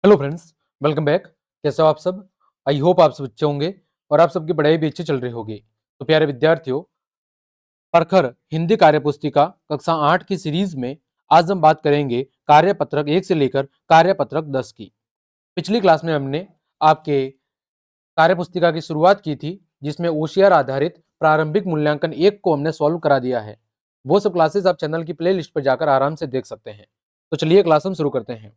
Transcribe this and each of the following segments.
Hello friends, welcome back. कैसे हो आप सब? आई होप आप सब अच्छे होंगे और आप सबकी पढ़ाई भी अच्छी चल रही होगी। तो प्यारे विद्यार्थियों, प्रखर हिंदी कार्यपुस्तिका कक्षा 8 की सीरीज में आज हम बात करेंगे कार्यपत्रक 1 से लेकर कार्यपत्रक 10 की। पिछली क्लास में हमने आपके कार्यपुस्तिका की शुरुआत की थी, जिसमें ओसीआर आधारित प्रारंभिक मूल्यांकन 1 को हमने सॉल्व करा दिया है। वो सब क्लासेस आप चैनल की प्ले लिस्ट पर जाकर आराम से देख सकते हैं। तो चलिए क्लास हम शुरू करते हैं।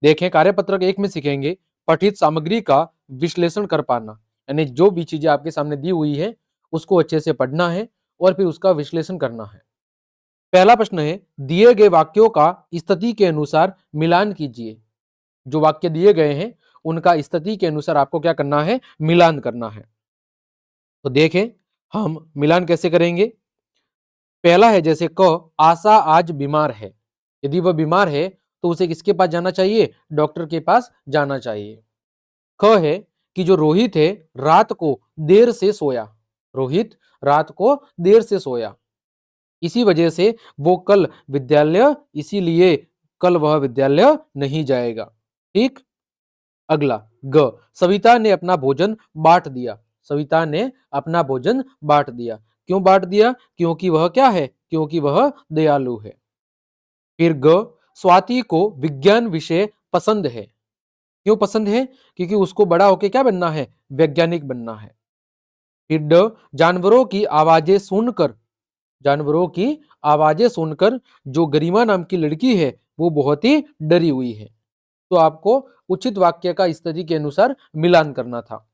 देखें, कार्यपत्रक 1 में सीखेंगे पठित सामग्री का विश्लेषण कर पाना, यानी जो भी चीजें आपके सामने दी हुई है उसको अच्छे से पढ़ना है और फिर उसका विश्लेषण करना है। पहला प्रश्न है, दिए गए वाक्यों का स्थिति के अनुसार मिलान कीजिए। जो वाक्य दिए गए हैं उनका स्थिति के अनुसार आपको क्या करना है? मिलान करना है। तो देखें, हम मिलान कैसे करेंगे। पहला है जैसे क, आशा आज बीमार है। यदि वह बीमार है तो उसे किसके पास जाना चाहिए? डॉक्टर के पास जाना चाहिए। ख है कि जो रोहित है रात को देर से सोया। रोहित रात को देर से सोया, इसी वजह से वो कल विद्यालय, इसीलिए कल वह विद्यालय नहीं जाएगा। ठीक। अगला ग, सविता ने अपना भोजन बांट दिया। सविता ने अपना भोजन बांट दिया। क्यों बांट दिया? क्योंकि वह क्या है? क्योंकि वह दयालु है। फिर ग, स्वाति को विज्ञान विषय पसंद है। क्यों पसंद है? क्योंकि उसको बड़ा होके क्या बनना है? वैज्ञानिक बनना है। फिर ड, जानवरों की आवाजें सुनकर, जानवरों की आवाजें सुनकर जो गरिमा नाम की लड़की है वो बहुत ही डरी हुई है। तो आपको उचित वाक्य का स्थिति के अनुसार मिलान करना था।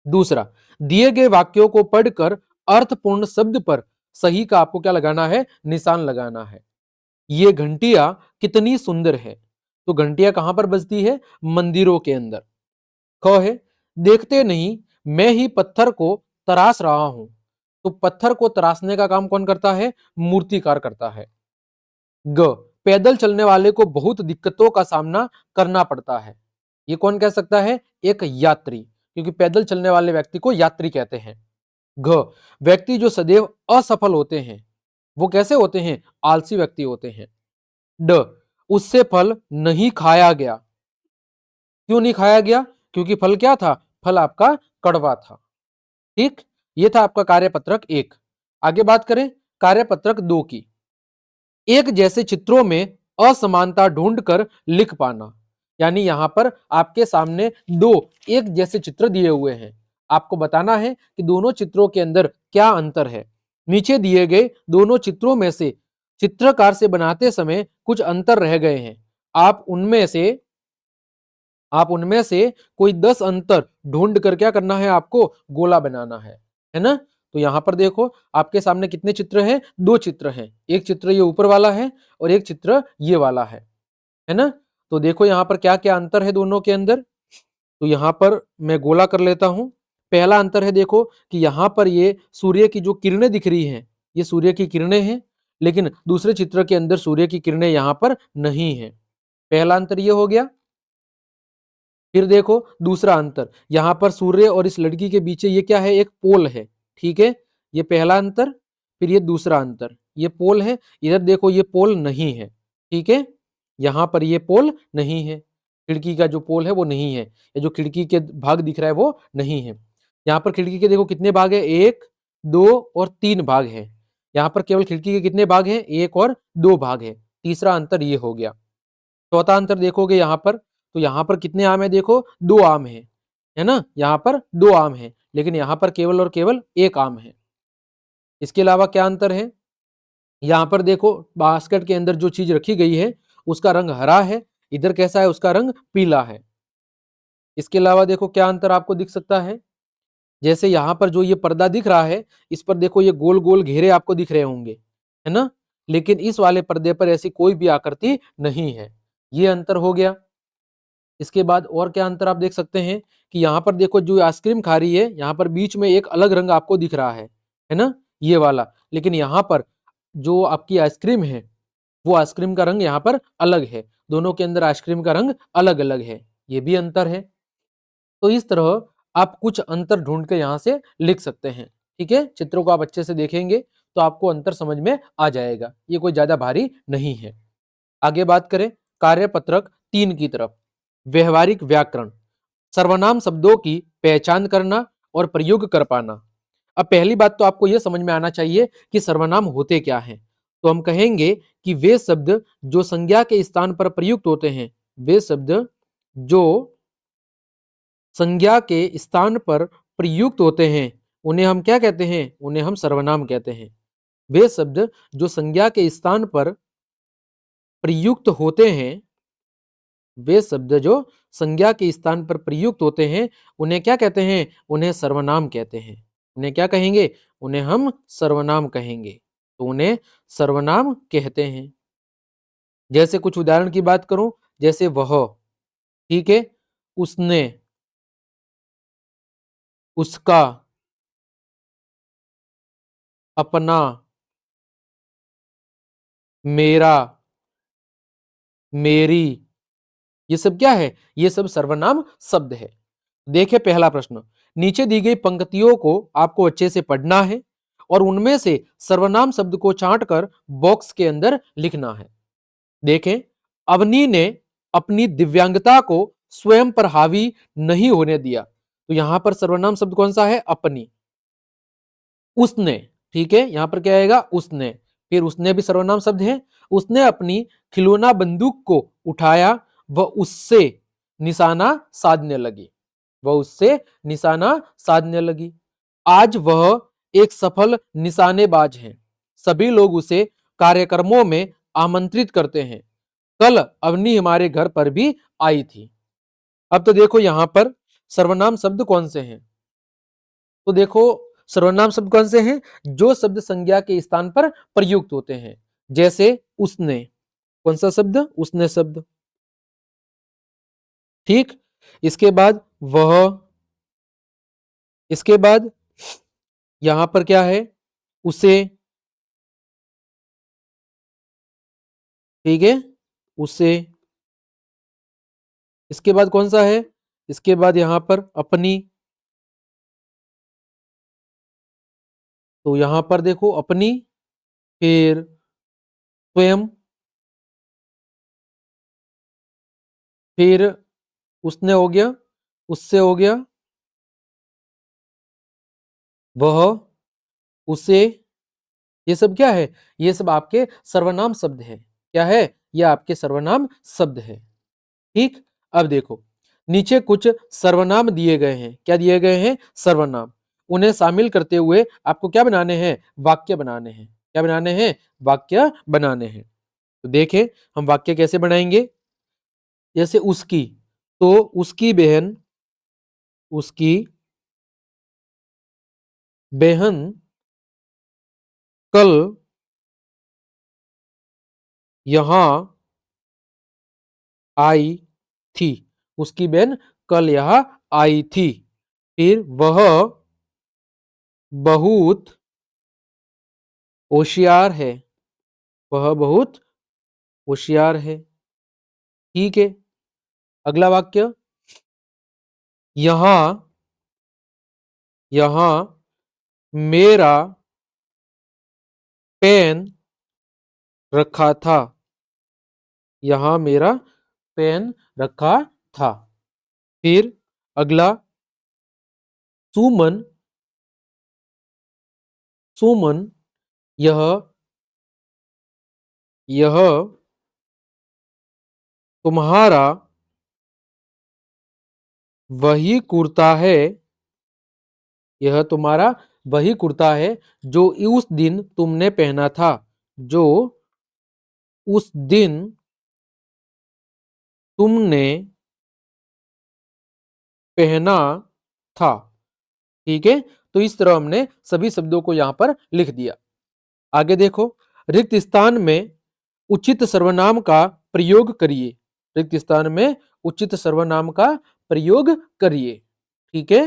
दूसरा, दिए गए वाक्यों को पढ़कर अर्थपूर्ण शब्द पर सही का आपको क्या लगाना है? निशान लगाना है। ये घंटियां कितनी सुंदर है। तो घंटियां कहां पर बजती है? मंदिरों के अंदर। ख है, देखते नहीं मैं ही पत्थर को तराश रहा हूं। तो पत्थर को तराशने का काम कौन करता है? मूर्तिकार करता है। ग, पैदल चलने वाले को बहुत दिक्कतों का सामना करना पड़ता है। ये कौन कह सकता है? एक यात्री, क्योंकि पैदल चलने वाले व्यक्ति को यात्री कहते हैं। घ, व्यक्ति जो सदैव असफल होते हैं वो कैसे होते हैं? आलसी व्यक्ति होते हैं। ड, उससे फल नहीं खाया गया। क्यों नहीं खाया गया? क्योंकि फल क्या था? फल आपका कड़वा था। ठीक। ये था आपका कार्यपत्रक 1। आगे बात करें कार्यपत्रक 2 की। एक जैसे चित्रों में असमानता ढूंढकर लिख पाना, यानी यहां पर आपके सामने दो एक जैसे चित्र दिए हुए हैं। आपको बताना है कि दोनों चित्रों के अंदर क्या अंतर है। नीचे दिए गए दोनों चित्रों में से चित्रकार से बनाते समय कुछ अंतर रह गए हैं। आप उनमें से कोई 10 अंतर ढूंढ कर क्या करना है? आपको गोला बनाना है ना। तो यहां पर देखो, आपके सामने कितने चित्र हैं? 2 चित्र हैं। एक चित्र ये ऊपर वाला है और एक चित्र ये वाला है ना। तो देखो यहां पर क्या क्या अंतर है दोनों के अंदर। तो यहां पर मैं गोला कर लेता हूं। पहला अंतर है, देखो कि यहां पर ये सूर्य की जो किरणें दिख रही हैं, ये सूर्य की किरणें हैं, लेकिन दूसरे चित्र के अंदर सूर्य की किरणें यहां पर नहीं है। पहला अंतर ये हो गया। फिर देखो दूसरा अंतर, यहां पर सूर्य और इस लड़की के बीच ये क्या है? एक पोल है। ठीक है, ये पहला अंतर। फिर ये दूसरा अंतर, ये पोल है। इधर देखो ये पोल नहीं है। ठीक है, यहां पर ये पोल नहीं है। खिड़की का जो पोल है वो नहीं है, ये जो खिड़की के भाग दिख रहा है वो नहीं है। यहाँ पर खिड़की के देखो कितने भाग है? 1, 2 और 3 भाग है। यहाँ पर केवल खिड़की के कितने भाग हैं? 1 और 2 भाग है। तीसरा अंतर ये हो गया। चौथा अंतर देखोगे यहाँ पर, तो यहाँ पर कितने आम है? देखो 2 आम है ना। यहाँ पर 2 आम है, लेकिन यहाँ पर केवल और केवल 1 आम है। इसके अलावा क्या अंतर है? यहाँ पर देखो बास्केट के अंदर जो चीज रखी गई है उसका रंग हरा है, इधर कैसा है? उसका रंग पीला है। इसके अलावा देखो क्या अंतर आपको दिख सकता है। जैसे यहाँ पर जो ये पर्दा दिख रहा है, इस पर देखो ये गोल गोल घेरे आपको दिख रहे होंगे, है ना। लेकिन इस वाले पर्दे पर ऐसी कोई भी आकृति नहीं है। ये अंतर हो गया। इसके बाद और क्या अंतर आप देख सकते हैं कि यहाँ पर देखो जो आइसक्रीम खा रही है, यहाँ पर बीच में एक अलग रंग आपको दिख रहा है ना, ये वाला। लेकिन यहाँ पर जो आपकी आइसक्रीम है वो आइसक्रीम का रंग यहाँ पर अलग है। दोनों के अंदर आइसक्रीम का रंग अलग अलग है, ये भी अंतर है। तो इस तरह आप कुछ अंतर ढूंढ के यहाँ से लिख सकते हैं। ठीक है, चित्रों को आप अच्छे से देखेंगे तो आपको अंतर समझ में आ जाएगा। ये कोई ज्यादा भारी नहीं है। आगे बात करें कार्यपत्रक 3 की तरफ। व्यवहारिक व्याकरण, सर्वनाम शब्दों की पहचान करना और प्रयोग कर पाना। अब पहली बात तो आपको यह समझ में आना चाहिए कि सर्वनाम होते क्या हैं। तो हम कहेंगे कि वे शब्द जो संज्ञा के स्थान पर प्रयुक्त होते हैं, वे शब्द जो संज्ञा के स्थान पर प्रयुक्त होते हैं, उन्हें हम क्या कहते हैं? उन्हें हम सर्वनाम कहते हैं। वे शब्द जो संज्ञा के स्थान पर प्रयुक्त होते हैं, वे शब्द जो संज्ञा के स्थान पर प्रयुक्त होते हैं, उन्हें क्या कहते हैं? उन्हें सर्वनाम कहते हैं। उन्हें क्या कहेंगे? उन्हें हम सर्वनाम कहेंगे। तो उन्हें सर्वनाम कहते हैं। जैसे कुछ उदाहरण की बात करूं, जैसे वह, ठीक है, उसने, उसका, अपना, मेरा, मेरी, ये सब क्या है? ये सब सर्वनाम शब्द है। देखिए पहला प्रश्न, नीचे दी गई पंक्तियों को आपको अच्छे से पढ़ना है और उनमें से सर्वनाम शब्द को छांट कर बॉक्स के अंदर लिखना है। देखें, अवनी ने अपनी दिव्यांगता को स्वयं पर हावी नहीं होने दिया। तो यहां पर सर्वनाम शब्द कौन सा है? अपनी। उसने, ठीक है, यहां पर क्या आएगा? उसने। फिर उसने भी सर्वनाम शब्द है। उसने अपनी खिलौना बंदूक को उठाया, वह उससे निशाना साधने लगी। वह उससे निशाना साधने लगी। आज वह एक सफल निशानेबाज है। सभी लोग उसे कार्यक्रमों में आमंत्रित करते हैं। कल अवनी हमारे घर पर भी आई थी। अब तो देखो यहां पर सर्वनाम शब्द कौन से हैं? तो देखो सर्वनाम शब्द कौन से हैं? जो शब्द संज्ञा के स्थान पर प्रयुक्त होते हैं। जैसे उसने, कौन सा शब्द? उसने शब्द। ठीक, इसके बाद वह, इसके बाद यहां पर क्या है? उसे, ठीक है, उसे। इसके बाद कौन सा है? इसके बाद यहां पर अपनी। तो यहां पर देखो अपनी, फिर स्वयं, फिर उसने हो गया, उससे हो गया, वह, उसे। ये सब क्या है? ये सब आपके सर्वनाम शब्द है। क्या है? ये आपके सर्वनाम शब्द है। ठीक, अब देखो नीचे कुछ सर्वनाम दिए गए हैं। क्या दिए गए हैं? सर्वनाम। उन्हें शामिल करते हुए आपको क्या बनाने हैं? वाक्य बनाने हैं। क्या बनाने हैं? वाक्य बनाने हैं। तो देखें हम वाक्य कैसे बनाएंगे। जैसे उसकी, तो उसकी बहन, उसकी बहन कल यहां आई थी। उसकी बहन कल यहां आई थी। फिर वह बहुत होशियार है। वह बहुत होशियार है। ठीक है, अगला वाक्य, यहां, यहां मेरा पेन रखा था। यहां मेरा पेन रखा था। फिर अगला, सुमन, सुमन यह, यह तुम्हारा वही कुर्ता है। यह तुम्हारा वही कुर्ता है जो उस दिन तुमने पहना था। जो उस दिन तुमने पहना था। ठीक है, तो इस तरह हमने सभी शब्दों को यहां पर लिख दिया। आगे देखो, रिक्त स्थान में उचित सर्वनाम का प्रयोग करिए। रिक्त स्थान में उचित सर्वनाम का प्रयोग करिए। ठीक है,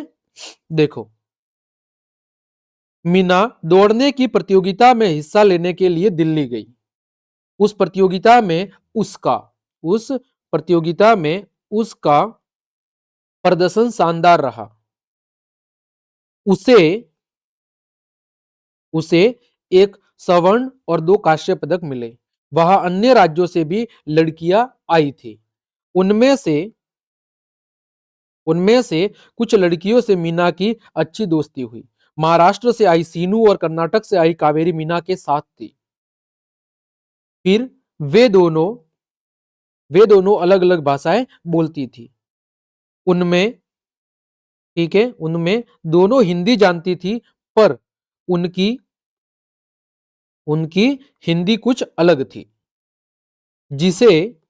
देखो, मीना दौड़ने की प्रतियोगिता में हिस्सा लेने के लिए दिल्ली गई। उस प्रतियोगिता में उसका, उस प्रतियोगिता में उसका प्रदर्शन शानदार रहा। उसे, उसे एक स्वर्ण और 2 कांस्य पदक मिले। वहां अन्य राज्यों से भी लड़कियां आई थी। उनमें से उनमें से कुछ लड़कियों से मीना की अच्छी दोस्ती हुई। महाराष्ट्र से आई सीनू और कर्नाटक से आई कावेरी मीना के साथ थी। फिर वे दोनों अलग अलग भाषाएं बोलती थी। उनमें, ठीक है, उनमें दोनों हिंदी जानती थी, पर उनकी उनकी हिंदी कुछ अलग थी, जिसे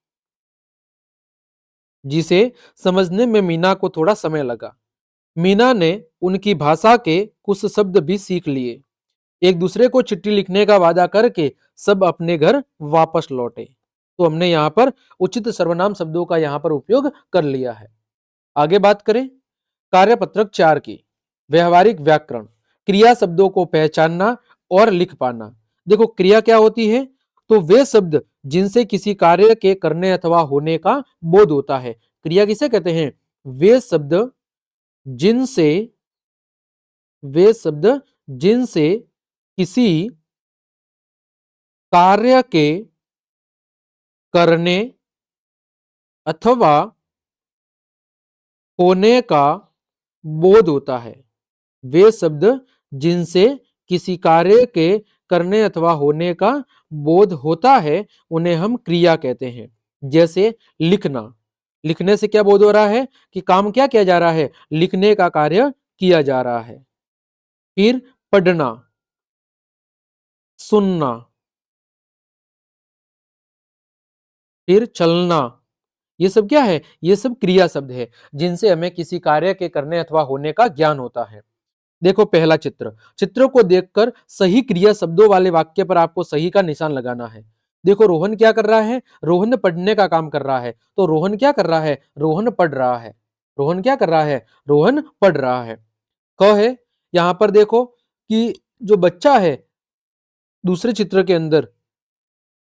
जिसे समझने में मीना को थोड़ा समय लगा। मीना ने उनकी भाषा के कुछ शब्द भी सीख लिए। एक दूसरे को चिट्ठी लिखने का वादा करके सब अपने घर वापस लौटे। तो हमने यहाँ पर उचित सर्वनाम शब्दों का यहाँ पर उपयोग कर लिया है। आगे बात करें कार्यपत्रक 4 की, व्यवहारिक व्याकरण, क्रिया शब्दों को पहचानना और लिख पाना। देखो क्रिया क्या होती है, तो वे शब्द जिनसे किसी कार्य के करने अथवा होने का बोध होता है। क्रिया किसे कहते हैं, वे शब्द जिनसे जिनसे किसी कार्य के करने अथवा होने का बोध होता है। वे शब्द जिनसे किसी कार्य के करने अथवा होने का बोध होता है उन्हें हम क्रिया कहते हैं। जैसे लिखना, लिखने से क्या बोध हो रहा है कि काम क्या किया जा रहा है, लिखने का कार्य किया जा रहा है। फिर पढ़ना, सुनना, फिर चलना, ये सब क्या है, ये सब क्रिया शब्द है जिनसे हमें किसी कार्य के करने अथवा होने का ज्ञान होता है। देखो पहला चित्र, चित्र को देखकर सही क्रिया शब्दों वाले वाक्य पर आपको सही का निशान लगाना है। देखो रोहन क्या कर रहा है, रोहन पढ़ने का काम कर रहा है, तो रोहन क्या कर रहा है, रोहन पढ़ रहा है। रोहन क्या कर रहा है, रोहन पढ़ रहा है। क है, यहां पर देखो कि जो बच्चा है दूसरे चित्र के अंदर,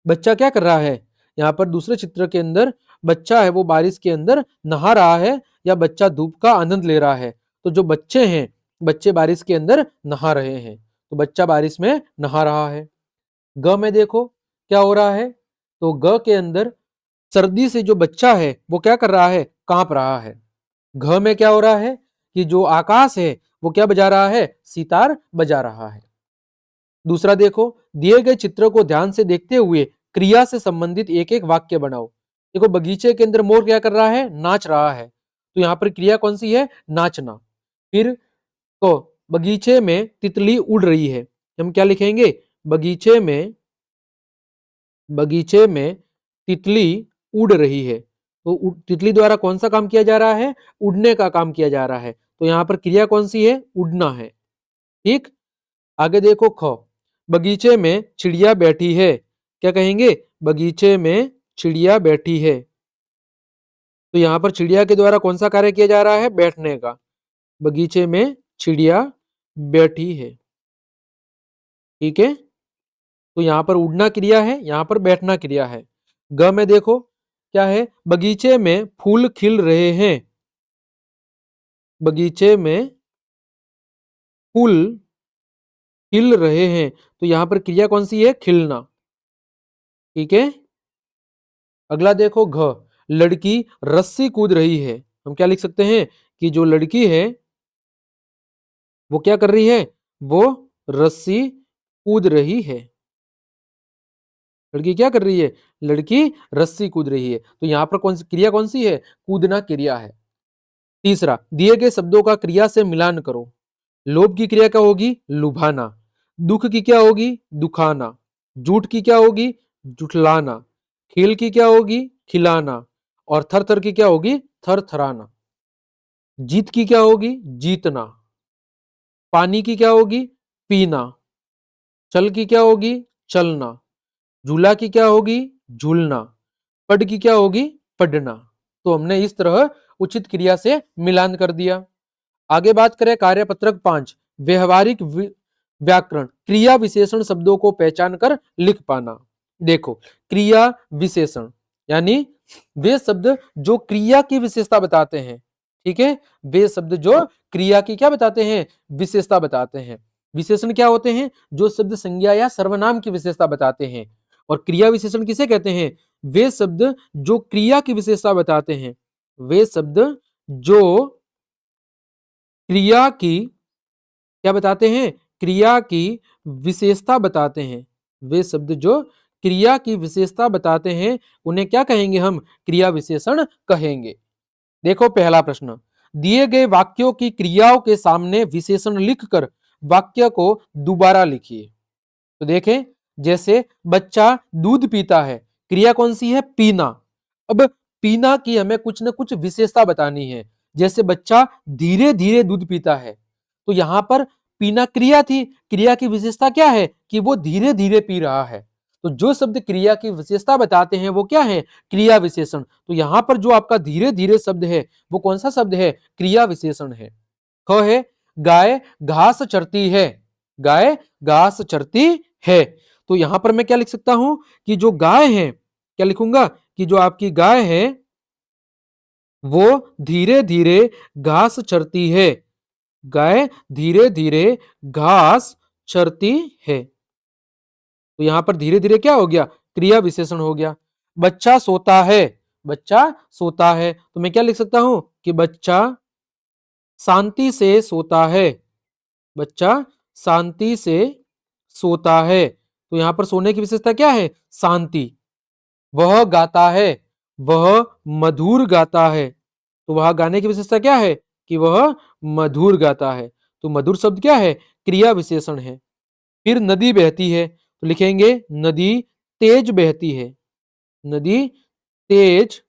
बच्चा क्या कर रहा है, यहाँ पर दूसरे चित्र के अंदर बच्चा है वो बारिश के अंदर नहा रहा है या बच्चा धूप का आनंद ले रहा है। तो जो बच्चे हैं, बच्चे बारिश के अंदर नहा रहे हैं, तो बच्चा बारिश में नहा रहा है। ग में देखो क्या हो रहा है, तो ग के अंदर सर्दी से जो बच्चा है वो क्या कर रहा है, कांप रहा है। घ में क्या हो रहा है कि जो आकाश है वो क्या बजा रहा है, सितार बजा रहा है। दूसरा देखो, दिए गए चित्र को ध्यान से देखते हुए क्रिया से संबंधित एक एक वाक्य बनाओ। देखो बगीचे के अंदर मोर क्या कर रहा है, नाच रहा है, तो यहाँ पर क्रिया कौन सी है, नाचना। फिर तो बगीचे में तितली उड़ रही है, हम क्या लिखेंगे, बगीचे में तितली उड़ रही है, तो तितली द्वारा कौन सा काम किया जा रहा है, उड़ने का काम किया जा रहा है, तो यहाँ पर क्रिया कौन सी है, उड़ना है। ठीक, आगे देखो ख, बगीचे में चिड़िया बैठी है, क्या कहेंगे, बगीचे में चिड़िया बैठी है, तो यहाँ पर चिड़िया के द्वारा कौन सा कार्य किया जा रहा है, बैठने का। बगीचे में चिड़िया बैठी है, ठीक है, तो यहाँ पर उड़ना क्रिया है, यहाँ पर बैठना क्रिया है। ग में देखो क्या है, बगीचे में फूल खिल रहे हैं, बगीचे में फूल खिल रहे हैं, तो यहाँ पर क्रिया कौन सी है, खिलना। ठीक है, अगला देखो घ, लड़की रस्सी कूद रही है, हम क्या लिख सकते हैं कि जो लड़की है वो क्या कर रही है, वो रस्सी कूद रही है। लड़की क्या कर रही है, लड़की रस्सी कूद रही है, तो यहां पर क्रिया कौन सी है, कूदना क्रिया है। तीसरा, दिए गए शब्दों का क्रिया से मिलान करो। लोभ की क्रिया क्या होगी, लुभाना। दुख की क्या होगी, दुखाना। झूठ की क्या होगी, जुठलाना। खेल की क्या होगी, खिलाना। और थर थर की क्या होगी, थर थराना। जीत की क्या होगी, जीतना। पानी की क्या होगी, पीना। चल की क्या होगी, चलना। झूला की क्या होगी, झूलना। पढ़ की क्या होगी, पढ़ना। तो हमने इस तरह उचित क्रिया से मिलान कर दिया। आगे बात करें कार्यपत्रक 5, व्यवहारिक व्याकरण, क्रिया विशेषण शब्दों को पहचान कर लिख पाना। देखो क्रिया विशेषण यानी वे शब्द जो क्रिया की विशेषता बताते हैं, ठीक है, वे शब्द जो क्रिया की क्या बताते हैं, विशेषता बताते हैं। विशेषण क्या होते हैं, जो शब्द संज्ञा या सर्वनाम की विशेषता बताते हैं। और क्रिया विशेषण किसे कहते हैं, वे शब्द जो क्रिया की विशेषता बताते हैं, वे शब्द जो क्रिया की क्या बताते हैं, क्रिया की विशेषता बताते हैं। वे शब्द जो क्रिया की विशेषता बताते हैं उन्हें क्या कहेंगे, हम क्रिया विशेषण कहेंगे। देखो पहला प्रश्न, दिए गए वाक्यों की क्रियाओं के सामने विशेषण लिखकर वाक्य को दोबारा लिखिए। तो देखें, जैसे बच्चा दूध पीता है, क्रिया कौन सी है, पीना। अब पीना की हमें कुछ ना कुछ विशेषता बतानी है। जैसे बच्चा धीरे धीरे दूध पीता है, तो यहां पर पीना क्रिया थी, क्रिया की विशेषता क्या है कि वो धीरे धीरे पी रहा है। तो जो शब्द क्रिया की विशेषता बताते हैं वो क्या है, क्रिया विशेषण। तो यहां पर जो आपका धीरे धीरे शब्द है वो कौन सा शब्द है, क्रिया विशेषण है। ख है, गाय घास चरती है, गाय घास चरती है। तो यहां पर मैं क्या लिख सकता हूं कि जो गाय है, क्या लिखूंगा कि जो आपकी गाय है वो धीरे धीरे घास चरती है, गाय धीरे धीरे घास चरती है। तो यहां पर धीरे धीरे क्या हो गया, क्रिया विशेषण हो गया। बच्चा सोता है, बच्चा सोता है, तो मैं क्या लिख सकता हूं कि बच्चा शांति से सोता है, बच्चा शांति से सोता है। तो यहां पर सोने की विशेषता क्या है, शांति। वह गाता है, वह मधुर गाता है। तो वह गाने की विशेषता क्या है कि वह मधुर गाता है। तो मधुर शब्द क्या है, क्रिया विशेषण है। फिर नदी बहती है, तो लिखेंगे नदी तेज बहती है, नदी तेज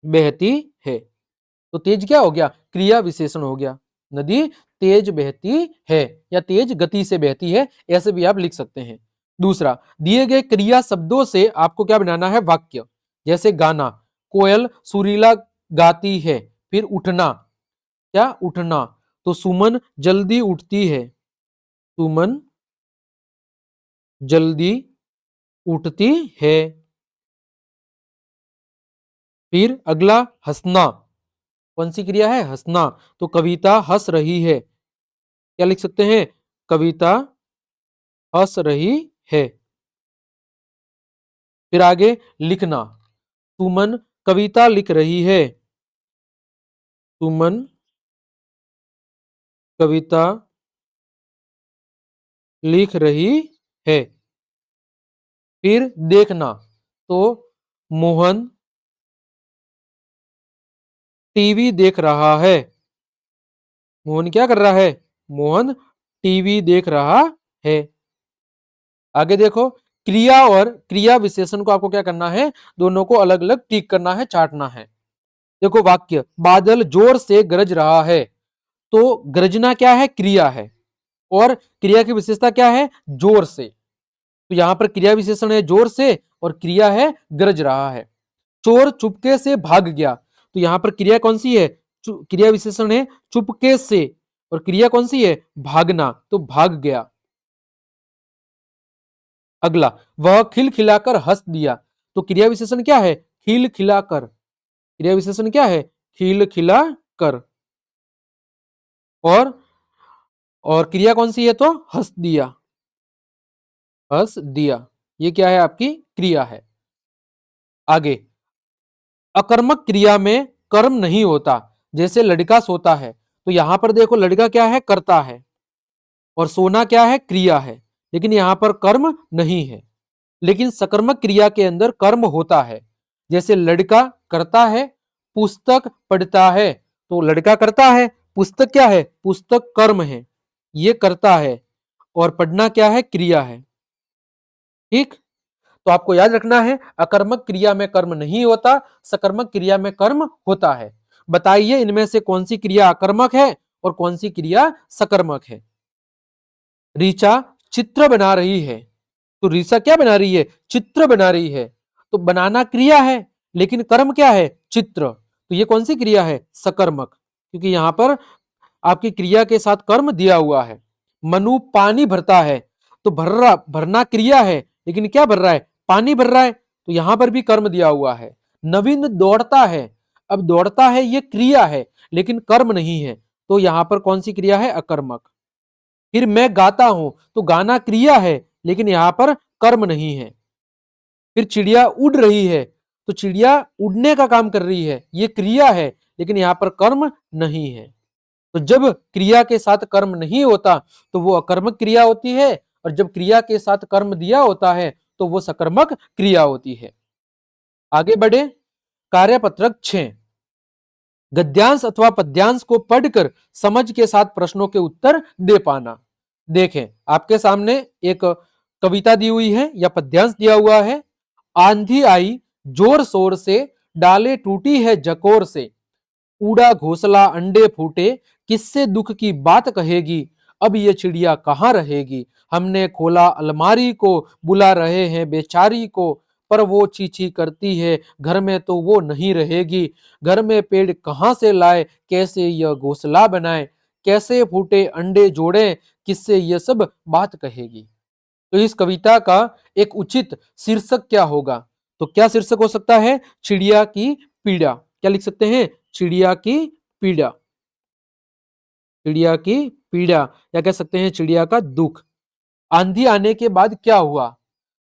बहती है। तो तेज क्या हो गया, क्रिया विशेषण हो गया। नदी तेज बहती है या तेज गति से बहती है, ऐसे भी आप लिख सकते हैं। दूसरा, दिए गए क्रिया शब्दों से आपको क्या बनाना है, वाक्य। जैसे गाना, कोयल सुरीला गाती है। फिर उठना, क्या उठना, तो सुमन जल्दी उठती है, सुमन जल्दी उठती है। फिर अगला, हंसना, कौन सी क्रिया है, हंसना। तो कविता हंस रही है, क्या लिख सकते हैं, कविता हंस रही है। फिर आगे लिखना, सुमन कविता लिख रही है, सुमन कविता लिख रही है। फिर देखना, तो मोहन टीवी देख रहा है, मोहन क्या कर रहा है, मोहन टीवी देख रहा है। आगे देखो, क्रिया और क्रिया विशेषण को आपको क्या करना है, दोनों को अलग अलग टिक करना है, चाटना है। देखो वाक्य, बादल जोर से गरज रहा है। तो गरजना क्या है, क्रिया है, और क्रिया की विशेषता क्या है, जोर से। तो यहां पर क्रिया विशेषण है जोर से और क्रिया है गरज रहा है। चोर चुपके से भाग गया, तो यहां पर क्रिया कौन सी है, क्रिया विशेषण है चुपके से, और क्रिया कौन सी है, भागना, तो भाग गया। अगला, वह खिलखिलाकर हंस दिया। तो क्रिया विशेषण क्या है, खिलखिलाकर, क्रिया विशेषण क्या है, खिलखिलाकर। और और क्रिया कौन सी है, तो हंस दिया, हंस दिया। ये क्या है, आपकी क्रिया है। आगे, अकर्मक क्रिया में कर्म नहीं होता। जैसे लड़का सोता है, तो यहां पर देखो लड़का क्या है, करता है, और सोना क्या है, क्रिया है, लेकिन यहां पर कर्म नहीं है। लेकिन सकर्मक क्रिया के अंदर कर्म होता है। जैसे लड़का करता है, पुस्तक पढ़ता है। तो लड़का करता है, पुस्तक क्या है, पुस्तक कर्म है, ये करता है, और पढ़ना क्या है, क्रिया है। ठीक, तो आपको याद रखना है, अकर्मक क्रिया में कर्म नहीं होता, सकर्मक क्रिया में कर्म होता है। बताइए इनमें से कौन सी क्रिया अकर्मक है और कौन सी क्रिया सकर्मक है। ऋचा चित्र बना रही है, तो ऋचा क्या बना रही है, चित्र बना रही है। तो बनाना क्रिया है, लेकिन कर्म क्या है, चित्र। तो ये कौन सी क्रिया है, सकर्मक, क्योंकि यहां पर आपकी क्रिया के साथ कर्म दिया हुआ है। मनु पानी भरता है, तो भरना क्रिया है, लेकिन क्या भर रहा है, पानी भर रहा है, तो यहां पर भी कर्म दिया हुआ है। नवीन दौड़ता है, अब दौड़ता है ये क्रिया है, लेकिन कर्म नहीं है, तो यहां पर कौन सी क्रिया है, अकर्मक। फिर मैं गाता हूं, तो गाना क्रिया है, लेकिन यहां पर कर्म नहीं है। फिर चिड़िया उड़ रही है, तो चिड़िया उड़ने का काम कर रही है, ये क्रिया है, लेकिन यहां पर कर्म नहीं है। तो जब क्रिया के साथ कर्म नहीं होता तो वो अकर्मक क्रिया होती है, और जब क्रिया के साथ कर्म दिया होता है तो वो सकर्मक क्रिया होती है। आगे बढ़े। कार्यपत्रक 6, गद्यांश अथवा पद्यांश को पढ़कर समझ के साथ प्रश्नों के उत्तर दे पाना। देखें, आपके सामने एक कविता दी हुई है या पद्यांश दिया हुआ है। आंधी आई जोर शोर से, डाले टूटी है जकोर से, उड़ा घोंसला अंडे फूटे, किससे दुख की बात कहेगी, अब ये चिड़िया कहाँ रहेगी, हमने खोला अलमारी को, बुला रहे हैं बेचारी को, पर वो चींची करती है, घर में तो वो नहीं रहेगी, घर में पेड़ कहाँ से लाए, कैसे यह घोंसला बनाए, कैसे फूटे अंडे जोड़े, किससे ये सब बात कहेगी। तो इस कविता का एक उचित शीर्षक क्या होगा? तो क्या शीर्षक हो सकता है? चिड़िया की पीड़ा। क्या लिख सकते हैं? चिड़िया की पीड़ा। चिड़िया की पीड़ा, या कह सकते हैं चिड़िया का दुख। आंधी आने के बाद क्या हुआ?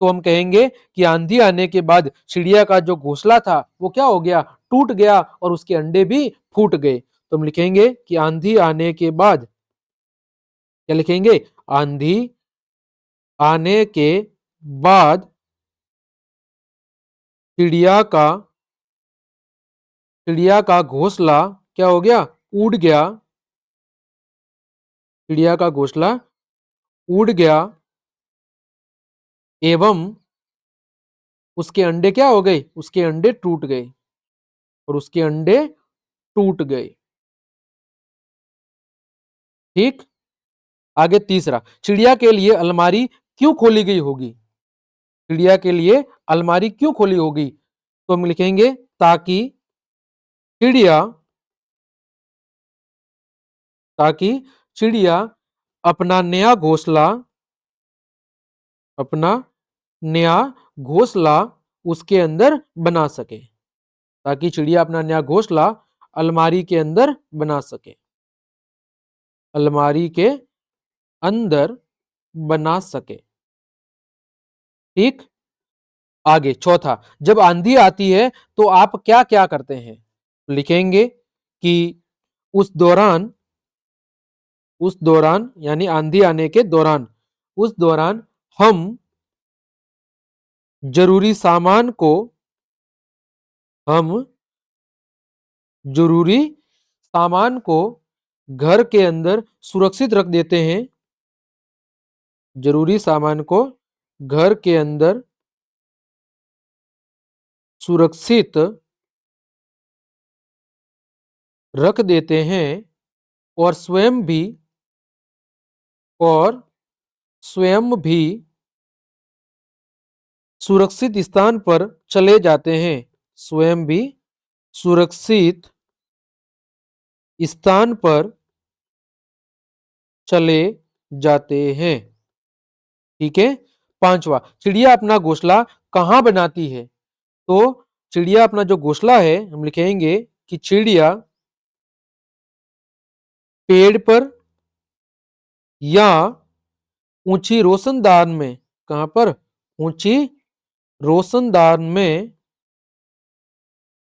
तो हम कहेंगे कि आंधी आने के बाद चिड़िया का जो घोंसला था वो क्या हो गया? टूट गया, और उसके अंडे भी फूट गए। तो हम लिखेंगे कि आंधी आने के बाद, क्या लिखेंगे? आंधी आने के बाद चिड़िया का चिड़िया का घोंसला क्या हो गया? उड़ गया। चिड़िया का घोंसला उड़ गया, एवं उसके अंडे क्या हो गए? उसके अंडे टूट गए, और उसके अंडे टूट गए। ठीक। आगे तीसरा, चिड़िया के लिए अलमारी क्यों खोली गई होगी? चिड़िया के लिए अलमारी क्यों खोली होगी? तो हम लिखेंगे ताकि चिड़िया ताकि चिड़िया अपना नया घोंसला अपना नया घोंसला उसके अंदर बना सके। ताकि चिड़िया अपना नया घोंसला अलमारी के अंदर बना सके। अलमारी के अंदर बना सके। ठीक। आगे चौथा, जब आंधी आती है तो आप क्या क्या करते हैं? लिखेंगे कि उस दौरान उस दौरान यानी आंधी आने के दौरान, उस दौरान हम जरूरी सामान को हम जरूरी सामान को घर के अंदर सुरक्षित रख देते हैं। जरूरी सामान को घर के अंदर सुरक्षित रख देते हैं, और और स्वयं भी सुरक्षित स्थान पर चले जाते हैं। स्वयं भी सुरक्षित स्थान पर चले जाते हैं। ठीक है। पांचवा, चिड़िया अपना घोंसला कहाँ बनाती है? तो चिड़िया अपना जो घोंसला है, हम लिखेंगे कि चिड़िया पेड़ पर या ऊंची रोशनदान में, कहां पर? ऊंची रोशनदान में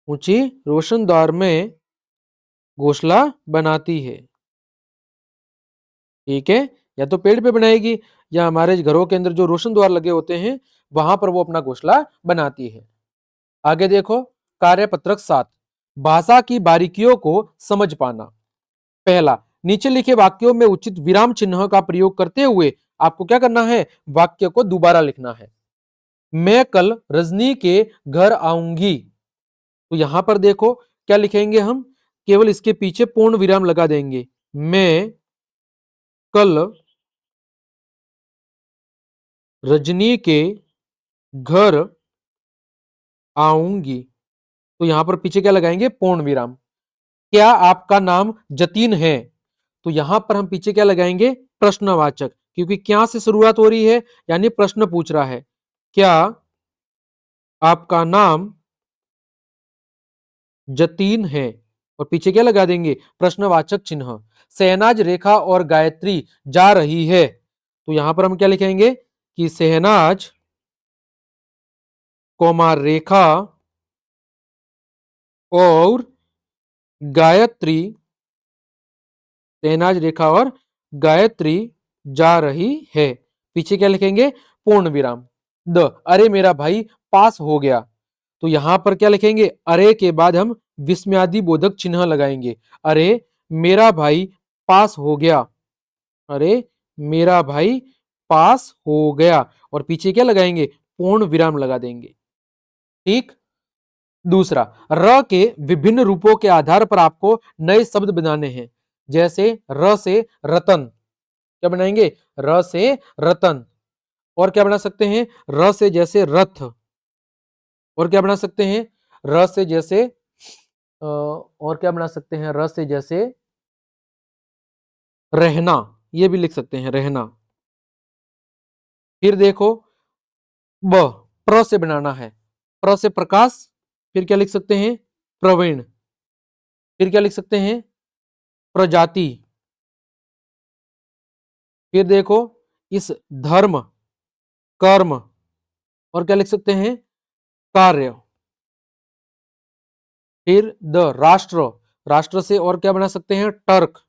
ऊंची रोशनदार में घोंसला बनाती है। ठीक है। या तो पेड़ पे बनाएगी, या हमारे घरों के अंदर जो रोशन द्वार लगे होते हैं वहां पर वो अपना घोंसला बनाती है। आगे देखो। कार्यपत्रक 7, भाषा की बारीकियों को समझ पाना। पहला, नीचे लिखे वाक्यों में उचित विराम चिन्ह का प्रयोग करते हुए आपको क्या करना है? वाक्य को दोबारा लिखना है। मैं कल रजनी के घर आऊंगी। तो यहां पर देखो क्या लिखेंगे हम? केवल इसके पीछे पूर्ण विराम लगा देंगे। मैं कल रजनी के घर आऊंगी। तो यहां पर पीछे क्या लगाएंगे? पूर्ण विराम। क्या आपका नाम जतीन है? तो यहां पर हम पीछे क्या लगाएंगे? प्रश्नवाचक, क्योंकि क्या से शुरुआत हो रही है, यानी प्रश्न पूछ रहा है। क्या आपका नाम जतीन है? और पीछे क्या लगा देंगे? प्रश्नवाचक चिन्ह। शहनाज, रेखा और गायत्री जा रही है। तो यहां पर हम क्या लिखेंगे कि शहनाज कोमा रेखा और गायत्री तैनाज रेखा और गायत्री जा रही है। पीछे क्या लिखेंगे? पूर्ण विराम। द, अरे मेरा भाई पास हो गया, तो यहां पर क्या लिखेंगे? अरे के बाद हम विस्मयादि बोधक चिन्ह लगाएंगे। अरे मेरा भाई पास हो गया, अरे मेरा भाई पास हो गया, और पीछे क्या लगाएंगे? पूर्ण विराम लगा देंगे। ठीक। दूसरा, र के विभिन्न रूपों के आधार पर आपको नए शब्द बनाने हैं। जैसे र से रतन, क्या बनाएंगे? र से रतन। और क्या बना सकते हैं? र से जैसे रथ। और क्या बना सकते हैं? र से जैसे और क्या बना सकते हैं? र से जैसे रहना, ये भी लिख सकते हैं, रहना। फिर देखो, ब, प्र से बनाना है। प्र से प्रकाश, फिर क्या लिख सकते हैं? प्रवीण। फिर क्या लिख सकते हैं? प्रजाति। फिर देखो, इस धर्म, कर्म, और क्या लिख सकते हैं? कार्य। फिर द, राष्ट्र। राष्ट्र से और क्या बना सकते हैं? टर्क।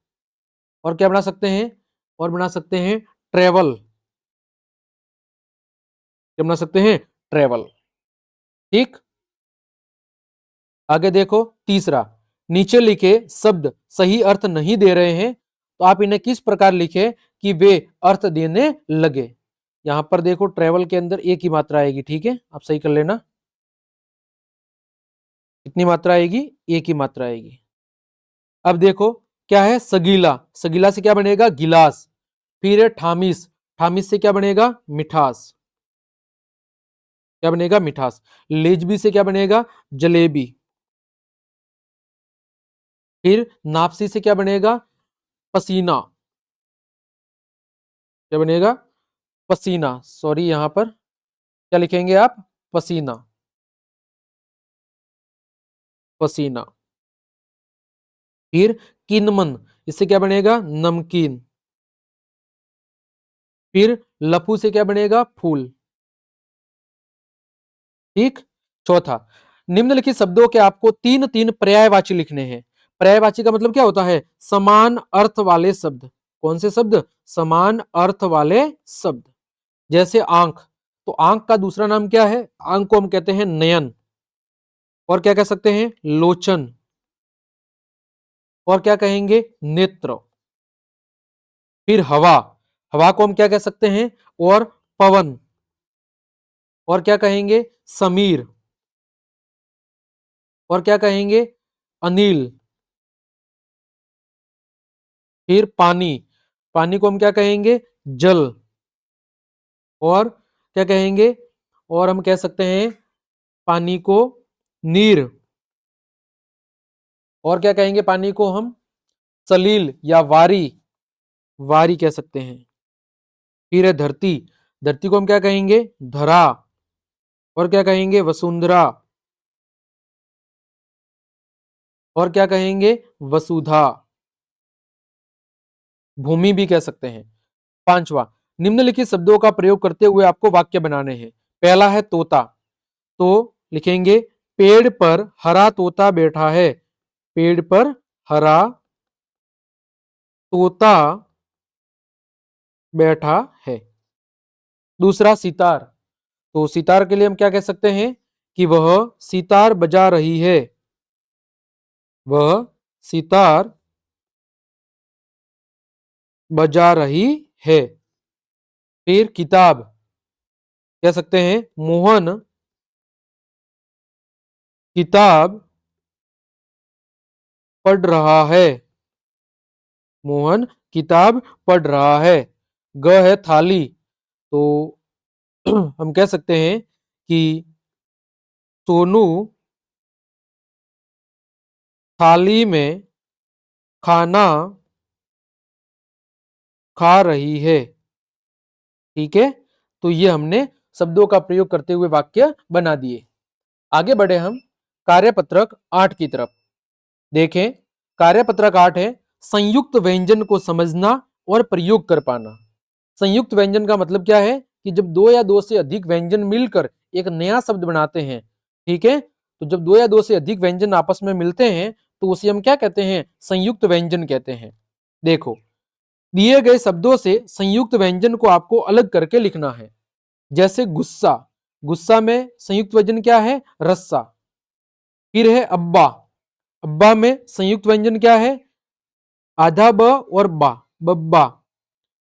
और क्या बना सकते हैं? और बना सकते हैं ट्रेवल। क्या बना सकते हैं? ट्रेवल। ठीक। आगे देखो, तीसरा, नीचे लिखे शब्द सही अर्थ नहीं दे रहे हैं, तो आप इन्हें किस प्रकार लिखे कि वे अर्थ देने लगे। यहां पर देखो, ट्रेवल के अंदर एक ही मात्रा आएगी, ठीक है, आप सही कर लेना। कितनी मात्रा आएगी? एक ही मात्रा आएगी। अब देखो, क्या है? सगीला। सगीला से क्या बनेगा? गिलास। फिर है ठामिस। ठामिस से क्या बनेगा? मिठास। क्या बनेगा? मिठास। लेजबी से क्या बनेगा? जलेबी। फिर नापसी से क्या बनेगा? पसीना। क्या बनेगा? पसीना। सॉरी, यहां पर क्या लिखेंगे आप? पसीना। पसीना। फिर किनमन, इससे क्या बनेगा? नमकीन। फिर लफू से क्या बनेगा? फूल। ठीक। चौथा, निम्नलिखित शब्दों के आपको तीन तीन पर्यायवाची लिखने हैं। पर्यायवाची का मतलब क्या होता है? समान अर्थ वाले शब्द। कौन से शब्द? समान अर्थ वाले शब्द। जैसे आंख, तो आंख का दूसरा नाम क्या है? आंख को हम कहते हैं नयन। और क्या कह सकते हैं? लोचन। और क्या कहेंगे? नेत्र। फिर हवा, हवा को हम क्या कह सकते हैं? और पवन। और क्या कहेंगे? समीर। और क्या कहेंगे? अनिल। फिर पानी, पानी को हम क्या कहेंगे? जल। और क्या कहेंगे? और हम कह सकते हैं पानी को नीर। और क्या कहेंगे? पानी को हम सलील या वारी, वारी कह सकते हैं। फिर है धरती, धरती को हम क्या कहेंगे? धरा। और क्या कहेंगे? वसुंधरा। और क्या कहेंगे? वसुधा। भूमि भी कह सकते हैं। पांचवा, निम्नलिखित शब्दों का प्रयोग करते हुए आपको वाक्य बनाने हैं। पहला है तोता, तो लिखेंगे पेड़ पर हरा तोता बैठा है। पेड़ पर हरा तोता बैठा है। दूसरा, सितार, तो सितार के लिए हम क्या कह सकते हैं? कि वह सितार बजा रही है। वह सितार बजा रही है। फिर किताब, कह सकते हैं मोहन किताब पढ़ रहा है। मोहन किताब पढ़ रहा है। ग है थाली, तो हम कह सकते हैं कि सोनू थाली में खाना खा रही है। ठीक है, तो ये हमने शब्दों का प्रयोग करते हुए वाक्य बना दिए। आगे बढ़े हम कार्यपत्रक 8 की तरफ। देखें, कार्यपत्रक 8 है संयुक्त व्यंजन को समझना और प्रयोग कर पाना। संयुक्त व्यंजन का मतलब क्या है? कि जब दो या दो से अधिक व्यंजन मिलकर एक नया शब्द बनाते हैं, ठीक है, तो जब दो या दो से अधिक व्यंजन आपस में मिलते हैं तो उसे हम क्या कहते हैं? संयुक्त व्यंजन कहते हैं। देखो, दिए गए शब्दों से संयुक्त व्यंजन को आपको अलग करके लिखना है। जैसे गुस्सा, गुस्सा में संयुक्त व्यंजन क्या है? रस्सा। फिर है अब्बा, अब्बा में संयुक्त व्यंजन क्या है? आधा ब और बा, बब्बा।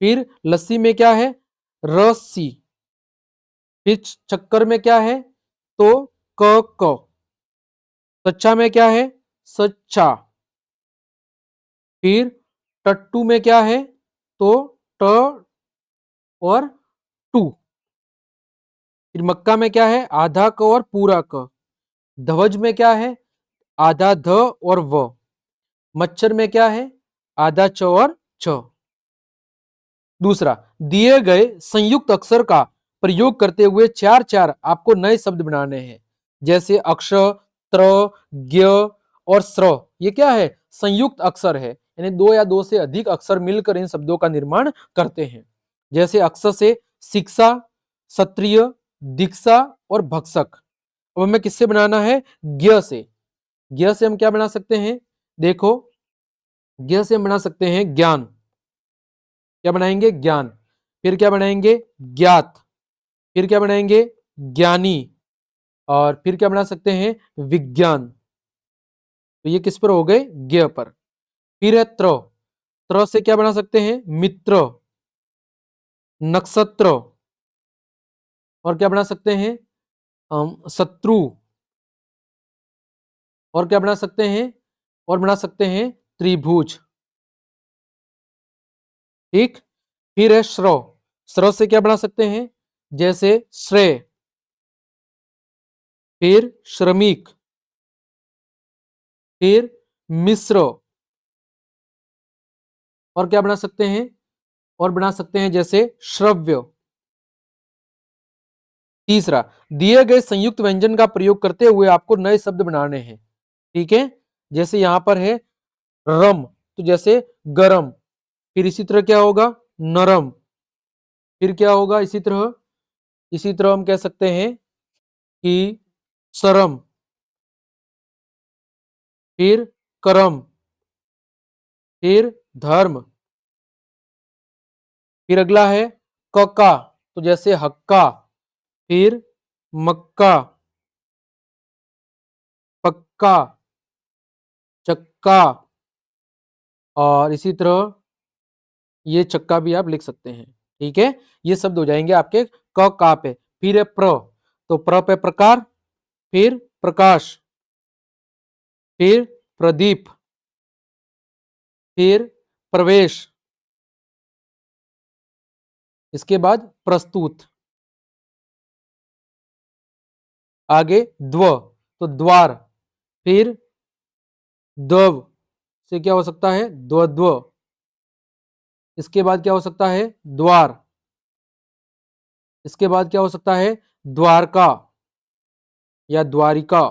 फिर लस्सी में क्या है? रस्सी। फिर चक्कर में क्या है? तो क। सच्चा में क्या है? सच्चा। फिर टट्टू में क्या है? तो ट और टू। फिर मक्का में क्या है? आधा क और पूरा क। ध्वज में क्या है? आधा ध और व। मच्छर में क्या है? आधा च और च। दूसरा, दिए गए संयुक्त अक्षर का प्रयोग करते हुए चार चार आपको नए शब्द बनाने हैं। जैसे अक्ष, त्र, ज्ञ और स्र। ये क्या है? संयुक्त अक्षर है, यानी दो या दो से अधिक अक्षर मिलकर इन शब्दों का निर्माण करते हैं। जैसे अक्ष से शिक्षा, क्षत्रिय, दीक्षा और भक्षक। अब हमें किससे बनाना है? ज्ञ से। ज्ञ से हम क्या बना सकते हैं? देखो, ज्ञ से हम बना सकते हैं ज्ञान। क्या बनाएंगे? ज्ञान। फिर क्या बनाएंगे? ज्ञात। फिर क्या बनाएंगे? ज्ञानी। और फिर क्या बना सकते हैं? विज्ञान। तो ये किस पर हो गए? ज्ञ पर। फिर है त्र, त्र से क्या बना सकते हैं? मित्र, नक्षत्र। और क्या बना सकते हैं? शत्रु। और क्या बना सकते हैं? और बना सकते हैं त्रिभुज। ठीक। फिर है श्रव, श्रव से क्या बना सकते हैं? जैसे श्रेय। फिर श्रमिक। फिर मिश्र। और क्या बना सकते हैं? और बना सकते हैं जैसे श्रव्य। तीसरा, दिए गए संयुक्त व्यंजन का प्रयोग करते हुए आपको नए शब्द बनाने हैं। ठीक है। जैसे यहां पर है रम, तो जैसे गरम। फिर इसी तरह क्या होगा? नरम। फिर क्या होगा? इसी तरह हम कह सकते हैं कि सरम। फिर करम। फिर धर्म। फिर अगला है कका, तो जैसे हक्का। फिर मक्का, पक्का, चक्का। और इसी तरह ये चक्का भी आप लिख सकते हैं। ठीक है। ये शब्द हो जाएंगे आपके क का पे। फिर है प्र, तो प्र पे प्रकार। फिर प्रकाश। फिर प्रदीप। फिर प्रवेश। इसके बाद प्रस्तुत। आगे द्व, तो द्वार। फिर द्व से क्या हो सकता है? द्वद्व। इसके बाद क्या हो सकता है? द्वार। इसके बाद क्या हो सकता है? द्वारका या द्वारिका।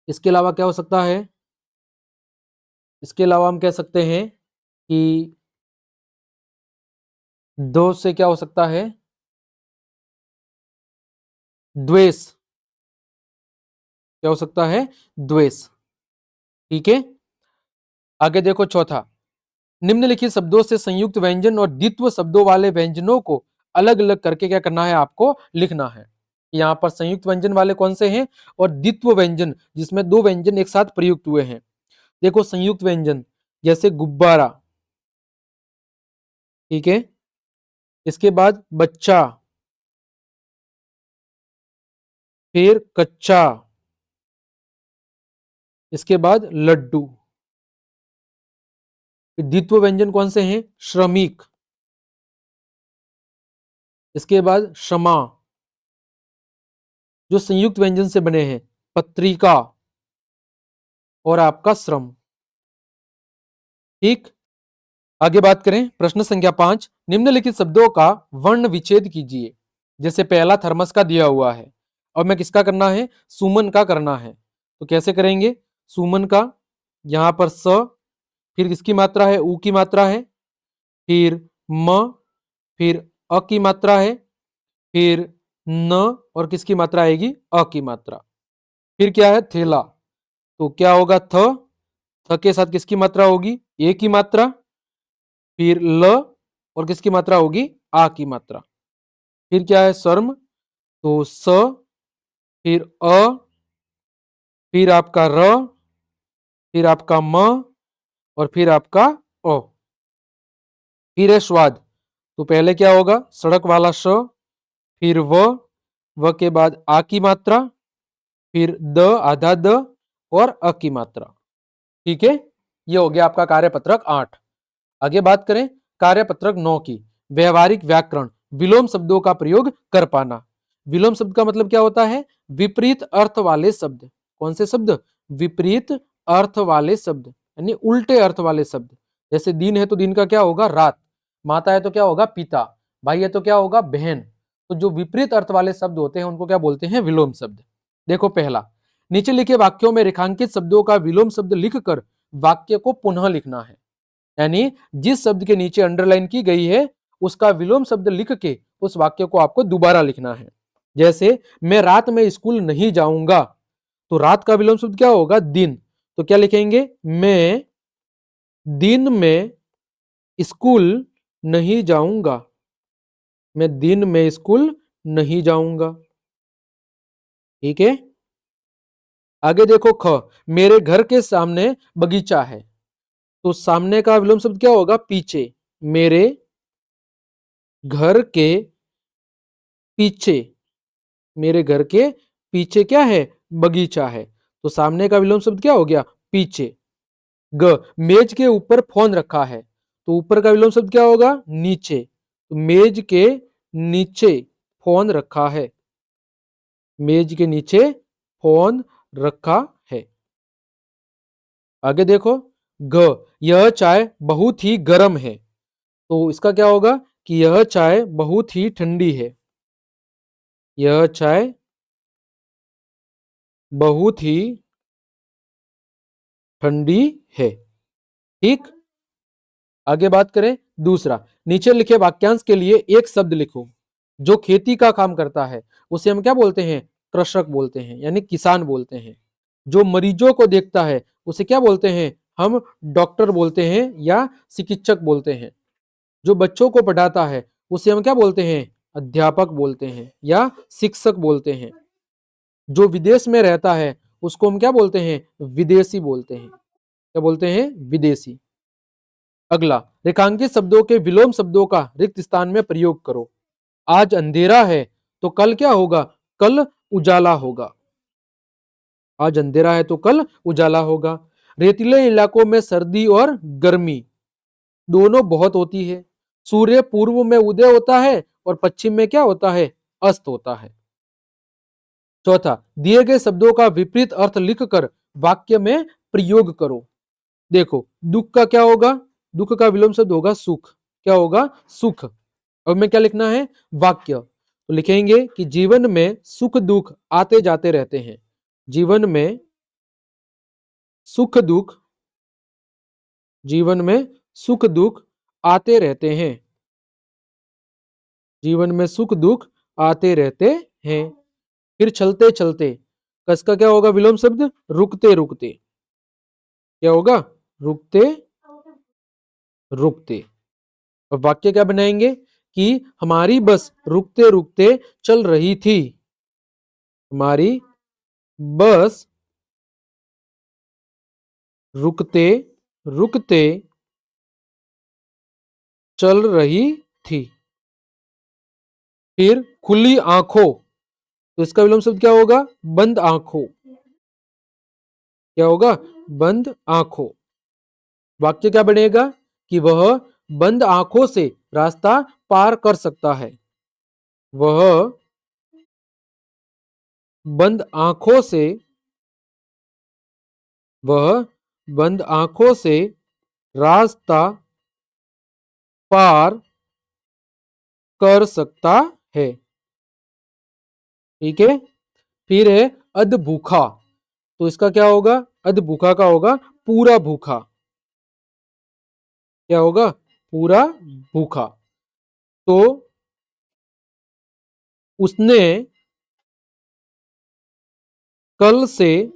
इसके अलावा क्या हो सकता है? इसके अलावा हम कह सकते हैं कि दो से क्या हो सकता है? द्वेष। क्या हो सकता है? द्वेष। ठीक है। आगे देखो चौथा, निम्नलिखित शब्दों से संयुक्त व्यंजन और द्वित्व शब्दों वाले व्यंजनों को अलग अलग करके क्या करना है? आपको लिखना है। यहाँ पर संयुक्त व्यंजन वाले कौन से हैं और द्वित्व व्यंजन जिसमें दो व्यंजन एक साथ प्रयुक्त हुए हैं। देखो, संयुक्त व्यंजन जैसे गुब्बारा। ठीक है। इसके बाद बच्चा। फिर कच्चा। इसके बाद लड्डू। द्वित्व व्यंजन कौन से हैं? श्रमिक। इसके बाद क्षमा। जो संयुक्त व्यंजन से बने हैं, पत्रिका और आपका श्रम। ठीक। आगे बात करें, प्रश्न संख्या 5, निम्नलिखित शब्दों का वर्ण विच्छेद कीजिए। जैसे पहला थर्मस का दिया हुआ है और मैं किसका करना है? सुमन का करना है। तो कैसे करेंगे? सुमन का, यहां पर स, फिर किसकी मात्रा है? ऊ की मात्रा है। फिर म, फिर अ की मात्रा है। फिर न, और किसकी मात्रा आएगी? अ की मात्रा। फिर क्या है? थेला, तो क्या होगा? थ, थ के साथ किसकी मात्रा होगी? ए की मात्रा, फिर ल और किसकी मात्रा होगी? आ की मात्रा। फिर क्या है? सर्म, तो स, फिर अ, फिर आपका र, फिर आपका म और फिर आपका अ। फिर है स्वाद, तो पहले क्या होगा? सड़क वाला श, फिर व के बाद आ की मात्रा, फिर द आधा द और अ की मात्रा। ठीक है, ये हो गया आपका कार्यपत्रक 8। आगे बात करें कार्यपत्रक 9 की, व्यवहारिक व्याकरण, विलोम शब्दों का प्रयोग कर पाना। विलोम शब्द का मतलब क्या होता है? विपरीत अर्थ वाले शब्द। कौन से शब्द? विपरीत अर्थ वाले शब्द, यानी उल्टे अर्थ वाले शब्द। जैसे दिन है तो दिन का क्या होगा? रात। माता है तो क्या होगा? पिता। भाई है तो क्या होगा? बहन। तो जो विपरीत अर्थ वाले शब्द होते हैं उनको क्या बोलते हैं? विलोम शब्द। देखो पहला, नीचे लिखे वाक्यों में रेखांकित शब्दों का विलोम शब्द लिखकर वाक्य को पुनः लिखना है। यानी जिस शब्द के नीचे अंडरलाइन की गई है उसका विलोम शब्द लिख के उस वाक्य को आपको दोबारा लिखना है। जैसे मैं रात में स्कूल नहीं जाऊंगा, तो रात का विलोम शब्द क्या होगा? दिन। तो क्या लिखेंगे? मैं दिन में स्कूल नहीं जाऊंगा। मैं दिन में स्कूल नहीं जाऊंगा। ठीक है, आगे देखो ख, मेरे घर के सामने बगीचा है। तो सामने का विलोम शब्द क्या होगा? पीछे। मेरे घर के पीछे, मेरे घर के पीछे क्या है? बगीचा है। तो सामने का विलोम शब्द क्या हो गया? पीछे। ग, मेज के ऊपर फोन रखा है। तो ऊपर का विलोम शब्द क्या होगा? नीचे। तो मेज के नीचे फोन रखा है। मेज के नीचे फोन रखा है। आगे देखो ग, यह चाय बहुत ही गर्म है। तो इसका क्या होगा? कि यह चाय बहुत ही ठंडी है। यह चाय बहुत ही ठंडी है। ठीक, आगे बात करें दूसरा, नीचे लिखे वाक्यांश के लिए एक शब्द लिखो। जो खेती का काम करता है उसे हम क्या बोलते हैं? कृषक बोलते हैं, यानी किसान बोलते हैं। जो मरीजों को देखता है उसे क्या बोलते हैं? हम डॉक्टर बोलते हैं या चिकित्सक बोलते हैं। जो बच्चों को पढ़ाता है उसे हम क्या बोलते हैं? अध्यापक बोलते हैं या शिक्षक बोलते हैं। जो विदेश में रहता है उसको हम क्या बोलते हैं? विदेशी बोलते हैं। क्या बोलते हैं? विदेशी। अगला, रेखांकित शब्दों के विलोम शब्दों का रिक्त स्थान में प्रयोग करो। आज अंधेरा है तो कल क्या होगा? कल उजाला होगा। आज अंधेरा है तो कल उजाला होगा। रेतीले इलाकों में सर्दी और गर्मी दोनों बहुत होती है। सूर्य पूर्व में उदय होता है और पश्चिम में क्या होता है? अस्त होता है। चौथा, दिए गए शब्दों का विपरीत अर्थ लिखकर वाक्य में प्रयोग करो। देखो दुख का क्या होगा? दुख का विलोम शब्द होगा सुख। क्या होगा? सुख। अब में क्या लिखना है? वाक्य। तो लिखेंगे कि जीवन में सुख दुख आते जाते रहते हैं। जीवन में सुख दुख, जीवन में सुख दुख आते रहते हैं। जीवन में सुख दुख आते रहते हैं। फिर चलते चलते, कसका क्या होगा विलोम शब्द? रुकते रुकते। क्या होगा? रुकते रुकते। अब वाक्य क्या बनाएंगे? कि हमारी बस रुकते रुकते चल रही थी। हमारी बस रुकते रुकते चल रही थी। फिर खुली आंखों, तो इसका विलोम शब्द क्या होगा? बंद आंखों। क्या होगा? बंद आंखों। वाक्य क्या बनेगा? कि वह बंद आंखों से रास्ता पार कर सकता है। वह बंद आंखों से, वह बंद आंखों से रास्ता पार कर सकता है। ठीक है, फिर है अध भूखा। तो इसका क्या होगा? अध भूखा का होगा पूरा भूखा। क्या होगा? पूरा भूखा। तो उसने कल से,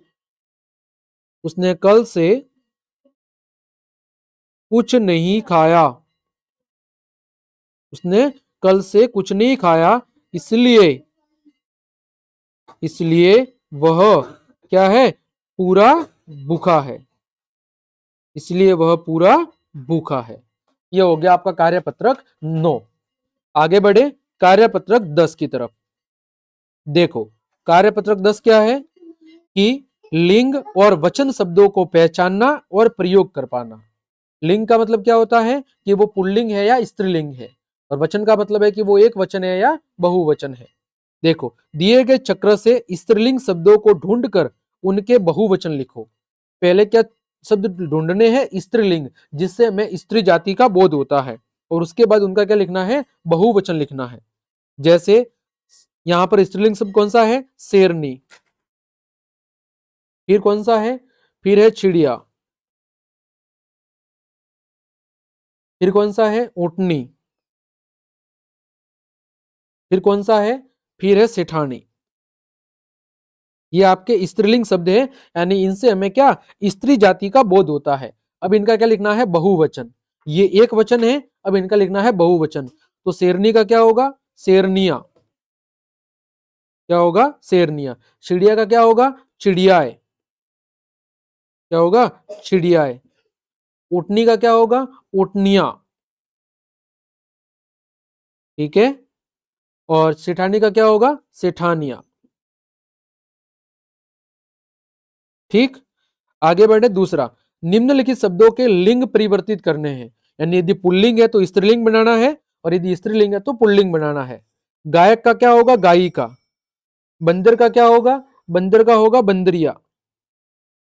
उसने कल से कुछ नहीं खाया, उसने कल से कुछ नहीं खाया, इसलिए इसलिए वह क्या है, पूरा भूखा है, इसलिए वह पूरा भूखा है। यह हो गया आपका कार्यपत्रक 9। आगे बढ़े कार्यपत्रक 10 की तरफ। देखो कार्यपत्रक 10 क्या है कि लिंग और वचन शब्दों को पहचानना और प्रयोग कर पाना। लिंग का मतलब क्या होता है कि वो पुल्लिंग है या स्त्रीलिंग है, और वचन का मतलब है कि वो एक वचन है या बहुवचन है। देखो दिए गए चक्र से स्त्रीलिंग शब्दों को ढूंढकर उनके बहुवचन लिखो। पहले क्या शब्द ढूंढने हैं, स्त्रीलिंग, जिससे हमें स्त्री जाति का बोध होता है, और उसके बाद उनका क्या लिखना है, बहुवचन लिखना है। जैसे यहां पर स्त्रीलिंग शब्द कौन सा है, शेरनी, फिर कौन सा है, फिर है चिड़िया, फिर कौन सा है, ऊंटनी, फिर कौन सा है, फिर है सेठानी। ये आपके स्त्रीलिंग शब्द है, यानी इनसे हमें क्या, स्त्री जाति का बोध होता है। अब इनका क्या लिखना है, बहुवचन। ये एक वचन है, अब इनका लिखना है बहुवचन। तो शेरनी का क्या होगा, शेरनिया, क्या होगा, शेरनिया। चिड़िया का क्या होगा, चिड़ियाए, क्या होगा, चिड़ियाए। ऊँटनी का क्या होगा, ऊँटनिया, ठीक है। और सेठानी का क्या होगा, सेठानिया, ठीक। आगे बढ़े दूसरा, निम्नलिखित शब्दों के लिंग परिवर्तित करने हैं, यानी यदि पुल्लिंग है तो स्त्रीलिंग बनाना है, और यदि स्त्रीलिंग है तो पुल्लिंग बनाना है। गायक का क्या होगा, गायिका। बंदर का क्या होगा, बंदर का होगा बंदरिया,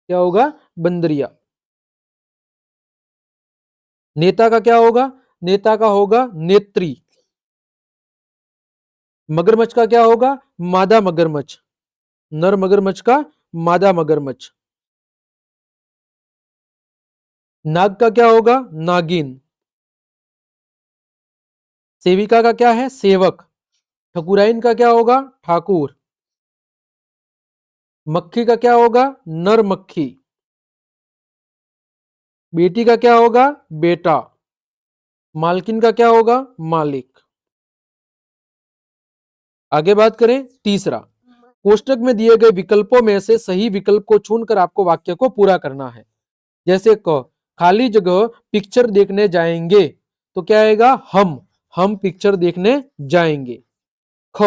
क्या होगा, बंदरिया। नेता का क्या होगा, नेता का होगा नेत्री। मगरमच्छ का क्या होगा, मादा मगरमच्छ, नर मगरमच्छ का मादा मगरमच्छ। नाग का क्या होगा, नागिन। सेविका का क्या है, सेवक। ठकुराइन का क्या होगा, ठाकुर। मक्खी का क्या होगा, नर मक्खी। बेटी का क्या होगा, बेटा। मालकिन का क्या होगा, मालिक। आगे बात करें तीसरा, कोष्टक में दिए गए विकल्पों में से सही विकल्प को चुनकर आपको वाक्य को पूरा करना है। जैसे क, खाली जगह पिक्चर देखने जाएंगे, तो क्या आएगा, हम पिक्चर देखने जाएंगे। ख,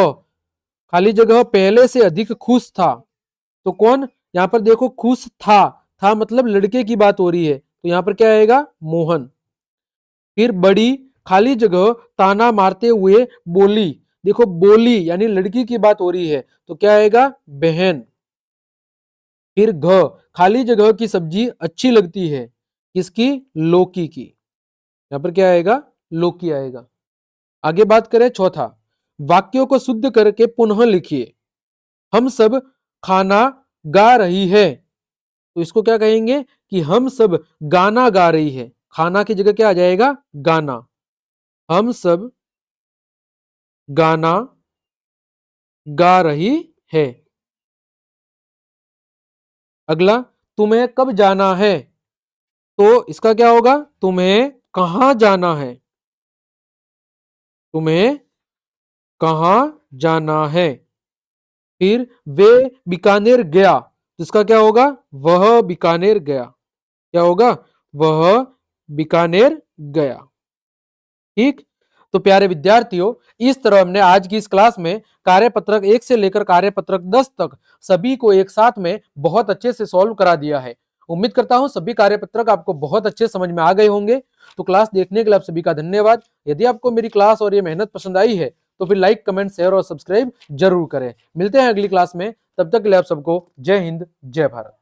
खाली जगह पहले से अधिक खुश था, तो कौन, यहां पर देखो खुश था मतलब लड़के की बात हो रही है, तो यहां पर क्या आएगा, मोहन। फिर बड़ी, खाली जगह ताना मारते हुए बोली, देखो बोली यानी लड़की की बात हो रही है, तो क्या आएगा, बहन। फिर घ, खाली जगह की सब्जी अच्छी लगती है, किसकी, लौकी की, यहां पर क्या आएगा, लौकी आएगा। आगे बात करें चौथा, वाक्यों को शुद्ध करके पुनः लिखिए। हम सब खाना गा रही है, तो इसको क्या कहेंगे कि हम सब गाना गा रही है। खाना की जगह क्या आ जाएगा, गाना। हम सब गाना गा रही है। अगला, तुम्हें कब जाना है, तो इसका क्या होगा, तुम्हें कहां जाना है, तुम्हें कहां जाना है। फिर वे बीकानेर गया, तो इसका क्या होगा, वह बीकानेर गया, क्या होगा, वह बीकानेर गया, ठीक। तो प्यारे विद्यार्थियों, इस तरह हमने आज की इस क्लास में कार्यपत्रक 1 से लेकर कार्यपत्रक 10 तक सभी को एक साथ में बहुत अच्छे से सॉल्व करा दिया है। उम्मीद करता हूं सभी कार्यपत्रक आपको बहुत अच्छे समझ में आ गए होंगे। तो क्लास देखने के लिए आप सभी का धन्यवाद। यदि आपको मेरी क्लास और ये मेहनत पसंद आई है तो फिर लाइक, कमेंट, शेयर और सब्सक्राइब जरूर करें। मिलते हैं अगली क्लास में, तब तक के लिए आप सबको जय हिंद, जय भारत।